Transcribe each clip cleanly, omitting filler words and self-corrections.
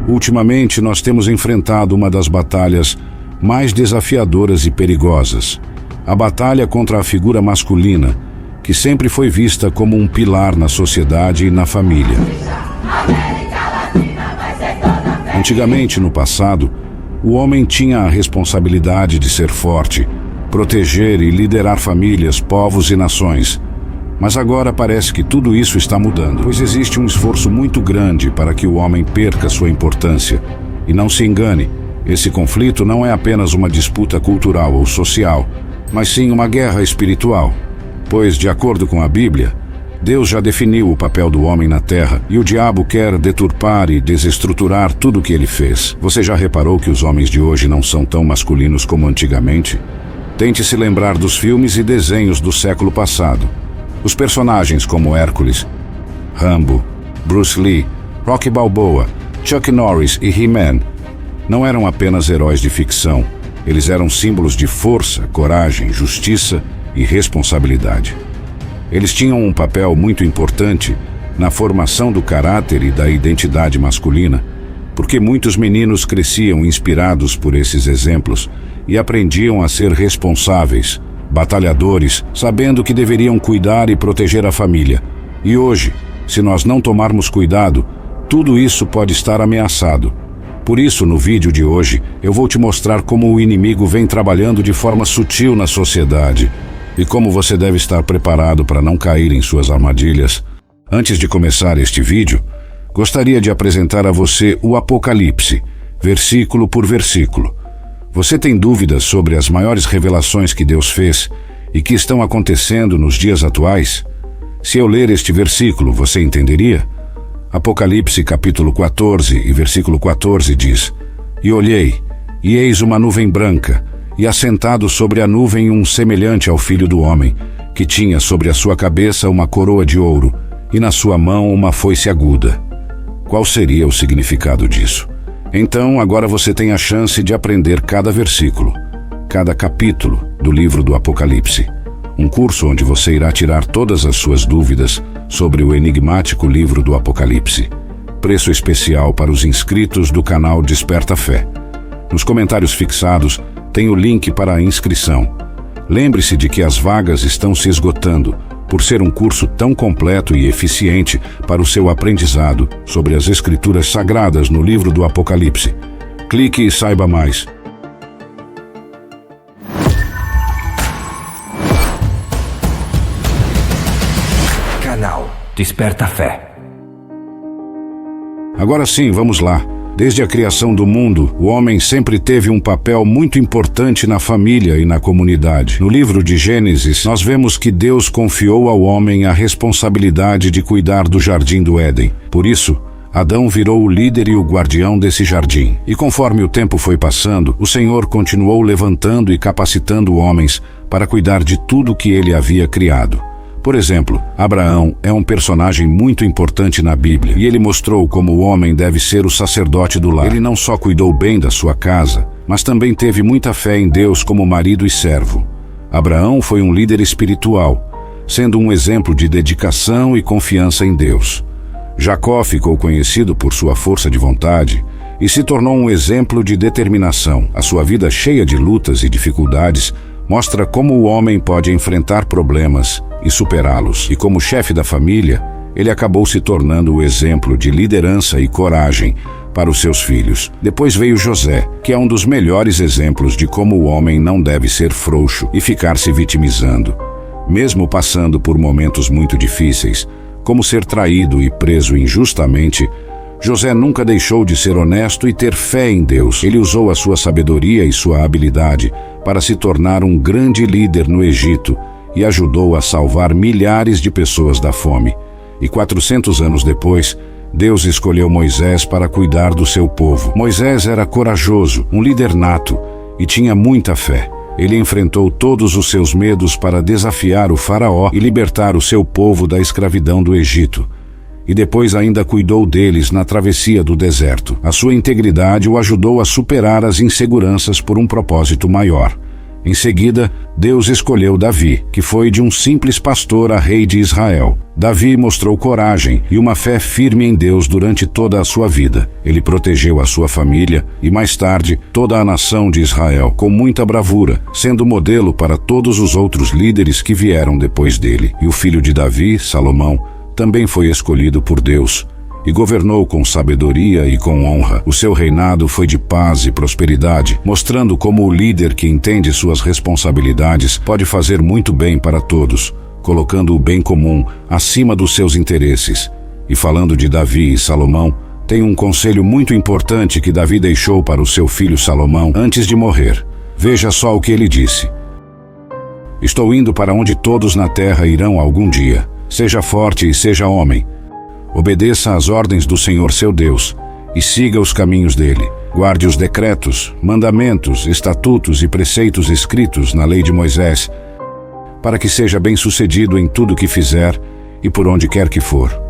Ultimamente, nós temos enfrentado uma das batalhas mais desafiadoras e perigosas. A batalha contra a figura masculina, que sempre foi vista como um pilar na sociedade e na família. Antigamente, no passado, o homem tinha a responsabilidade de ser forte, proteger e liderar famílias, povos e nações. Mas agora parece que tudo isso está mudando, pois existe um esforço muito grande para que o homem perca sua importância. E não se engane, esse conflito não é apenas uma disputa cultural ou social, mas sim uma guerra espiritual. Pois, de acordo com a Bíblia, Deus já definiu o papel do homem na terra e o diabo quer deturpar e desestruturar tudo o que ele fez. Você já reparou que os homens de hoje não são tão masculinos como antigamente? Tente se lembrar dos filmes e desenhos do século passado. Os personagens como Hércules, Rambo, Bruce Lee, Rocky Balboa, Chuck Norris e He-Man não eram apenas heróis de ficção. Eles eram símbolos de força, coragem, justiça e responsabilidade. Eles tinham um papel muito importante na formação do caráter e da identidade masculina, porque muitos meninos cresciam inspirados por esses exemplos e aprendiam a ser responsáveis, batalhadores, sabendo que deveriam cuidar e proteger a família. E hoje, se nós não tomarmos cuidado, tudo isso pode estar ameaçado. Por isso, no vídeo de hoje, eu vou te mostrar como o inimigo vem trabalhando de forma sutil na sociedade e como você deve estar preparado para não cair em suas armadilhas. Antes de começar este vídeo, gostaria de apresentar a você o Apocalipse, versículo por versículo. Você tem dúvidas sobre as maiores revelações que Deus fez e que estão acontecendo nos dias atuais? Se eu ler este versículo, você entenderia? Apocalipse capítulo 14 e versículo 14 diz: E olhei, e eis uma nuvem branca, e assentado sobre a nuvem um semelhante ao Filho do Homem, que tinha sobre a sua cabeça uma coroa de ouro, e na sua mão uma foice aguda. Qual seria o significado disso? Então, agora você tem a chance de aprender cada versículo, cada capítulo do livro do Apocalipse. Um curso onde você irá tirar todas as suas dúvidas sobre o enigmático livro do Apocalipse. Preço especial para os inscritos do canal Desperta Fé. Nos comentários fixados tem o link para a inscrição. Lembre-se de que as vagas estão se esgotando, por ser um curso tão completo e eficiente para o seu aprendizado sobre as Escrituras Sagradas no livro do Apocalipse. Clique e saiba mais. Canal Desperta Fé. Agora sim, vamos lá. Desde a criação do mundo, o homem sempre teve um papel muito importante na família e na comunidade. No livro de Gênesis, nós vemos que Deus confiou ao homem a responsabilidade de cuidar do jardim do Éden. Por isso, Adão virou o líder e o guardião desse jardim. E conforme o tempo foi passando, o Senhor continuou levantando e capacitando homens para cuidar de tudo que ele havia criado. Por exemplo, Abraão é um personagem muito importante na Bíblia e ele mostrou como o homem deve ser o sacerdote do lar. Ele não só cuidou bem da sua casa, mas também teve muita fé em Deus como marido e servo. Abraão foi um líder espiritual, sendo um exemplo de dedicação e confiança em Deus. Jacó ficou conhecido por sua força de vontade e se tornou um exemplo de determinação. A sua vida cheia de lutas e dificuldades mostra como o homem pode enfrentar problemas e superá-los. E como chefe da família, ele acabou se tornando o exemplo de liderança e coragem para os seus filhos. Depois veio José, que é um dos melhores exemplos de como o homem não deve ser frouxo e ficar se vitimizando. Mesmo passando por momentos muito difíceis, como ser traído e preso injustamente, José nunca deixou de ser honesto e ter fé em Deus. Ele usou a sua sabedoria e sua habilidade para se tornar um grande líder no Egito e ajudou a salvar milhares de pessoas da fome. E 400 anos depois, Deus escolheu Moisés para cuidar do seu povo. Moisés era corajoso, um líder nato e tinha muita fé. Ele enfrentou todos os seus medos para desafiar o faraó e libertar o seu povo da escravidão do Egito. E depois ainda cuidou deles na travessia do deserto. A sua integridade o ajudou a superar as inseguranças por um propósito maior. Em seguida, Deus escolheu Davi, que foi de um simples pastor a rei de Israel. Davi mostrou coragem e uma fé firme em Deus durante toda a sua vida. Ele protegeu a sua família e, mais tarde, toda a nação de Israel, com muita bravura, sendo modelo para todos os outros líderes que vieram depois dele. E o filho de Davi, Salomão, também foi escolhido por Deus e governou com sabedoria e com honra. O seu reinado foi de paz e prosperidade, mostrando como o líder que entende suas responsabilidades pode fazer muito bem para todos, colocando o bem comum acima dos seus interesses. E falando de Davi e Salomão, tem um conselho muito importante que Davi deixou para o seu filho Salomão antes de morrer. Veja só o que ele disse: "Estou indo para onde todos na terra irão algum dia. Seja forte e seja homem. Obedeça às ordens do Senhor seu Deus e siga os caminhos dele. Guarde os decretos, mandamentos, estatutos e preceitos escritos na lei de Moisés, para que seja bem-sucedido em tudo que fizer e por onde quer que for."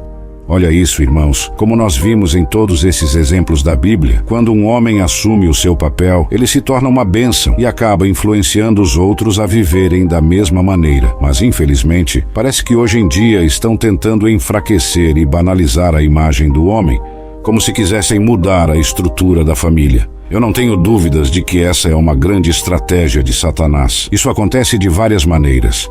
Olha isso, irmãos, como nós vimos em todos esses exemplos da Bíblia, quando um homem assume o seu papel, ele se torna uma bênção e acaba influenciando os outros a viverem da mesma maneira. Mas, infelizmente, parece que hoje em dia estão tentando enfraquecer e banalizar a imagem do homem, como se quisessem mudar a estrutura da família. Eu não tenho dúvidas de que essa é uma grande estratégia de Satanás. Isso acontece de várias maneiras.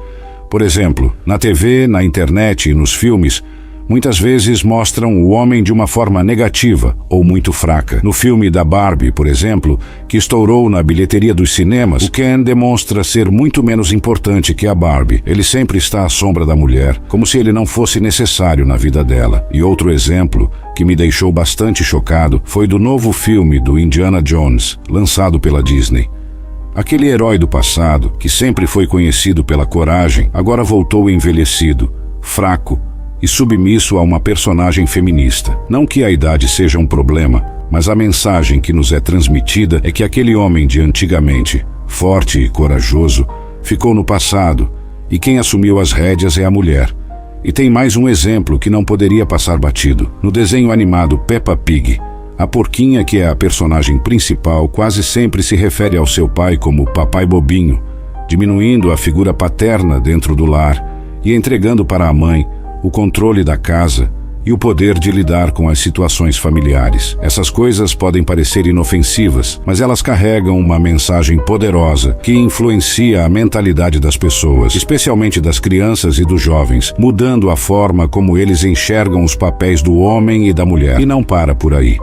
Por exemplo, na TV, na internet e nos filmes, muitas vezes mostram o homem de uma forma negativa ou muito fraca. No filme da Barbie, por exemplo, que estourou na bilheteria dos cinemas, o Ken demonstra ser muito menos importante que a Barbie. Ele sempre está à sombra da mulher, como se ele não fosse necessário na vida dela. E outro exemplo, que me deixou bastante chocado, foi do novo filme do Indiana Jones, lançado pela Disney. Aquele herói do passado, que sempre foi conhecido pela coragem, agora voltou envelhecido, fraco e submisso a uma personagem feminista. Não que a idade seja um problema, mas a mensagem que nos é transmitida é que aquele homem de antigamente, forte e corajoso, ficou no passado, e quem assumiu as rédeas é a mulher. E tem mais um exemplo que não poderia passar batido. No desenho animado Peppa Pig, a porquinha, que é a personagem principal, quase sempre se refere ao seu pai como papai bobinho, diminuindo a figura paterna dentro do lar e entregando para a mãe o controle da casa e o poder de lidar com as situações familiares. Essas coisas podem parecer inofensivas, mas elas carregam uma mensagem poderosa que influencia a mentalidade das pessoas, especialmente das crianças e dos jovens, mudando a forma como eles enxergam os papéis do homem e da mulher. E não para por aí.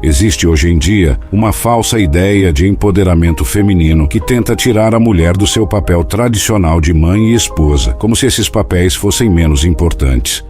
Existe hoje em dia uma falsa ideia de empoderamento feminino que tenta tirar a mulher do seu papel tradicional de mãe e esposa, como se esses papéis fossem menos importantes.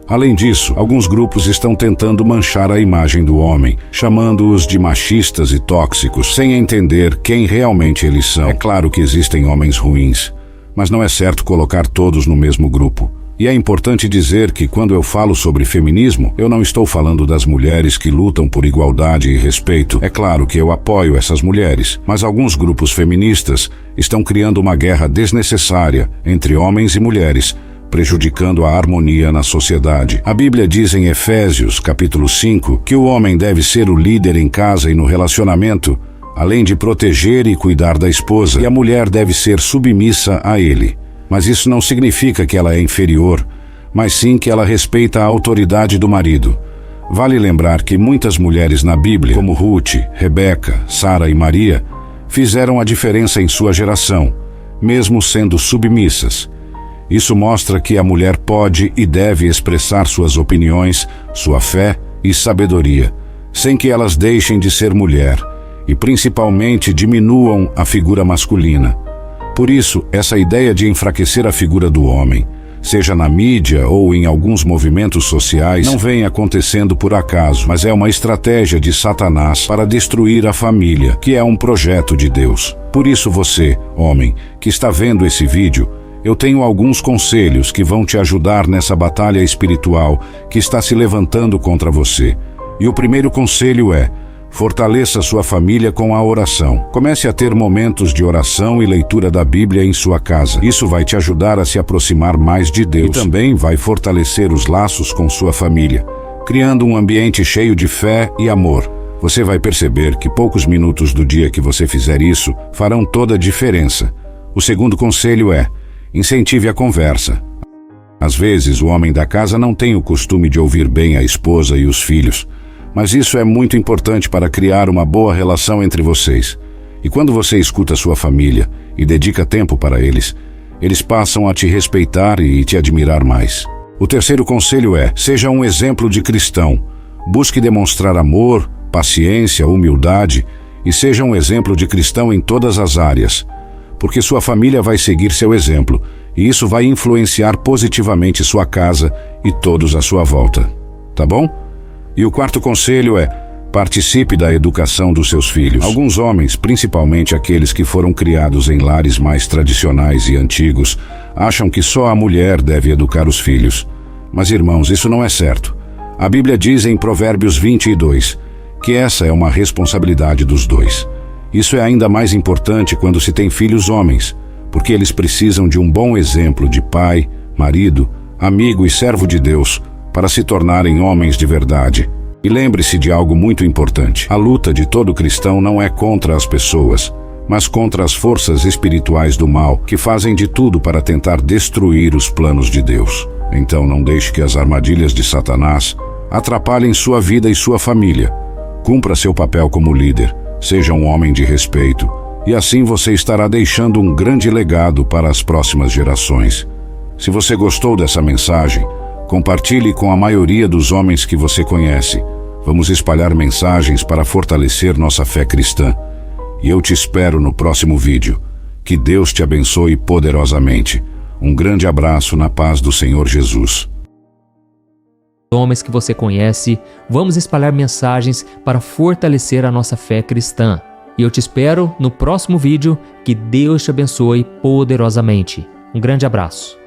Além disso, alguns grupos estão tentando manchar a imagem do homem, chamando-os de machistas e tóxicos, sem entender quem realmente eles são. É claro que existem homens ruins, mas não é certo colocar todos no mesmo grupo. E é importante dizer que quando eu falo sobre feminismo, eu não estou falando das mulheres que lutam por igualdade e respeito. É claro que eu apoio essas mulheres, mas alguns grupos feministas estão criando uma guerra desnecessária entre homens e mulheres, prejudicando a harmonia na sociedade. A Bíblia diz em Efésios, capítulo 5, que o homem deve ser o líder em casa e no relacionamento, além de proteger e cuidar da esposa, e a mulher deve ser submissa a ele. Mas isso não significa que ela é inferior, mas sim que ela respeita a autoridade do marido. Vale lembrar que muitas mulheres na Bíblia, como Ruth, Rebeca, Sara e Maria, fizeram a diferença em sua geração, mesmo sendo submissas. Isso mostra que a mulher pode e deve expressar suas opiniões, sua fé e sabedoria, sem que elas deixem de ser mulher, e principalmente diminuam a figura masculina. Por isso, essa ideia de enfraquecer a figura do homem, seja na mídia ou em alguns movimentos sociais, não vem acontecendo por acaso, mas é uma estratégia de Satanás para destruir a família, que é um projeto de Deus. Por isso você, homem, que está vendo esse vídeo, eu tenho alguns conselhos que vão te ajudar nessa batalha espiritual que está se levantando contra você. E o primeiro conselho é: fortaleça sua família com a oração. Comece a ter momentos de oração e leitura da Bíblia em sua casa. Isso vai te ajudar a se aproximar mais de Deus. E também vai fortalecer os laços com sua família, criando um ambiente cheio de fé e amor. Você vai perceber que poucos minutos do dia que você fizer isso farão toda a diferença. O segundo conselho é: incentive a conversa. Às vezes, o homem da casa não tem o costume de ouvir bem a esposa e os filhos, mas isso é muito importante para criar uma boa relação entre vocês. E quando você escuta sua família e dedica tempo para eles passam a te respeitar e te admirar mais. O terceiro conselho é: seja um exemplo de cristão. Busque demonstrar amor, paciência, humildade e seja um exemplo de cristão em todas as áreas, porque sua família vai seguir seu exemplo e isso vai influenciar positivamente sua casa e todos à sua volta. Tá bom? E o quarto conselho é: participe da educação dos seus filhos. Alguns homens, principalmente aqueles que foram criados em lares mais tradicionais e antigos, acham que só a mulher deve educar os filhos. Mas, irmãos, isso não é certo. A Bíblia diz em Provérbios 22 que essa é uma responsabilidade dos dois. Isso é ainda mais importante quando se tem filhos homens, porque eles precisam de um bom exemplo de pai, marido, amigo e servo de Deus para se tornarem homens de verdade. E lembre-se de algo muito importante: a luta de todo cristão não é contra as pessoas, mas contra as forças espirituais do mal que fazem de tudo para tentar destruir os planos de Deus. Então não deixe que as armadilhas de Satanás atrapalhem sua vida e sua família. Cumpra seu papel como líder, seja um homem de respeito, e assim você estará deixando um grande legado para as próximas gerações. Se você gostou dessa mensagem, compartilhe com a maioria dos homens que você conhece. Vamos espalhar mensagens para fortalecer nossa fé cristã. E eu te espero no próximo vídeo. Que Deus te abençoe poderosamente. Um grande abraço na paz do Senhor Jesus. Homens que você conhece, vamos espalhar mensagens para fortalecer a nossa fé cristã. E eu te espero no próximo vídeo. Que Deus te abençoe poderosamente. Um grande abraço.